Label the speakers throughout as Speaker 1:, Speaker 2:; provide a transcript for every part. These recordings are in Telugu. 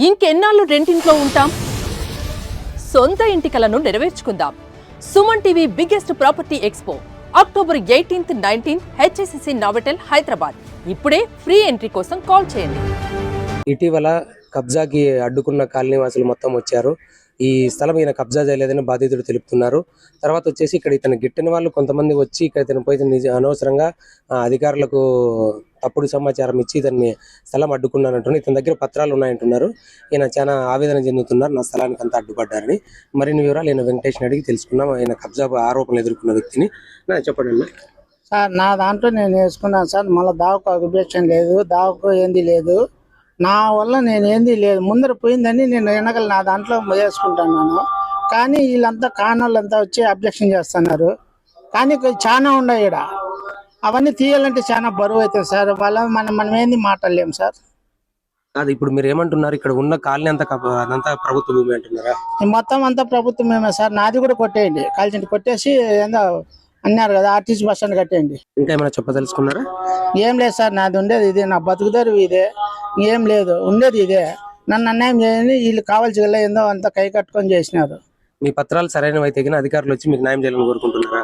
Speaker 1: ఇంకెన్నాళ్ళు రెంటింట్లో ఉంటాం? సొంత ఇంటి కలను నెరవేర్చుకుందాం. Suman TV biggest property expo October 18th, 19th HSCC Novotel Hyderabad. ఇప్పుడే ఫ్రీ ఎంట్రీ కోసం కాల్ చేయండి.
Speaker 2: ఇటీవల కబ్జాకి అడ్డుకున్న కాలనీవాసులు మొత్తం వచ్చారు. ఈ స్థలం ఈయన కబ్జా చేయలేదని బాధితుడు తెలుపుతున్నారు. తర్వాత వచ్చేసి ఇక్కడ ఇతను గిట్టిన వాళ్ళు కొంతమంది వచ్చి ఇక్కడ ఇతను పోయి అనవసరంగా అధికారులకు తప్పుడు సమాచారం ఇచ్చి ఇతన్ని స్థలం అడ్డుకున్నారంటున్నారు. ఇతని దగ్గర పత్రాలు ఉన్నాయంటున్నారు. ఈయన చాలా ఆవేదన చెందుతున్నారు, నా స్థలానికి అంతా అడ్డుపడ్డారని. మరిన్ని వివరాలు ఈయన వెంకటేష్ని అడిగి తెలుసుకున్నాం. ఆయన కబ్జా ఆరోపణలు ఎదుర్కొన్న వ్యక్తిని. చెప్పండి అన్న.
Speaker 3: సార్, నా దాంట్లో నేను వేసుకున్నాను సార్. మళ్ళీ దావకు అభిప్రాయం లేదు, దావకు ఏంది లేదు. నా వల్ల నేను ఏంది లేదు, ముందర పోయిందని నేను వెనకలు నా దాంట్లో వేసుకుంటున్నాను. కానీ వీళ్ళంతా కానోళ్ళంతా వచ్చి అబ్జెక్షన్ చేస్తున్నారు. కానీ చాలా ఉన్నాయి ఇక్కడ, అవన్నీ తీయాలంటే చాలా బరువు అవుతుంది సార్. వాళ్ళ మనం ఏంది మాట్లాడలేము సార్.
Speaker 2: అది ఇప్పుడు మీరు ఏమంటున్నారు, ఇక్కడ ఉన్న కాలనీ అంతా ప్రభుత్వ భూమి అంటున్నారా?
Speaker 3: మొత్తం అంతా ప్రభుత్వమేమే సార్. నాది కూడా కొట్టేయండి, కాల్చింటి కొట్టేసి ఏందో అన్నారు కదా, ఆర్టీసీ బస్ స్టాండ్ కట్టేయండి.
Speaker 2: ఇంకా ఏమైనా చెప్పదలుచుకున్నారా?
Speaker 3: ఏం లేదు సార్, నాది ఉండేది ఇదే, నా బతుకుదారు ఇదే, ఏం లేదు, ఉండేది ఇదే. నన్ను అన్యాయం చేయండి, వీళ్ళు కావాల్సి ఏందో అంతా కై కట్టుకొని చేసినారు.
Speaker 2: మీ పత్రాలు సరైనవైతే అధికారులు వచ్చి మీకు న్యాయం చేయాలని కోరుకుంటున్నారా?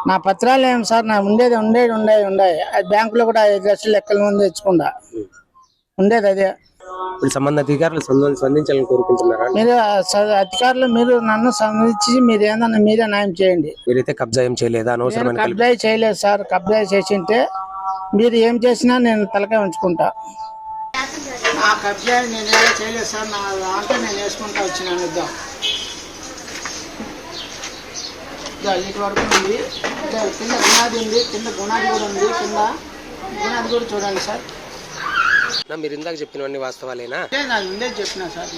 Speaker 3: నా పత్రాలు ఏం సార్, నా ఉండేది ఉన్నాయి. బ్యాంకులో కూడా 5 లక్షలు లెక్కల ముందు తెచ్చుకుంటా, ఉండేది అదే.
Speaker 2: ఇప్పుడు సంబంధిత అధికారులు స్పందించాలని కోరుకుంటున్నారా?
Speaker 3: మీరు అధికారులు మీరు నన్ను సంబంధించి మీరు ఏందన్నా మీరే న్యాయం చేయండి.
Speaker 2: మీరైతే కబ్జా ఏం చేయలేదా? అనవసరమైన
Speaker 3: కబ్జా చేయలేదు సార్. కబ్జా చేసింటే మీరు ఏం చేసినా నేను తలకాయ ఉంచుకుంటా. నా కబ్జా నేను ఏం చేయలేదు సార్. నా దాంట్లో నేను వేసుకుంటా వచ్చినాను. ఇటు వరకు ఉంది, కింద గుణాది ఉంది, కింద గుణాది కూడా ఉంది, కింద గుణాది కూడా చూడండి సార్.
Speaker 2: మీరు ఇందాక చెప్పినవన్నీ వాస్తవాలేనా?
Speaker 3: నేను ముందే చెప్పినా సార్.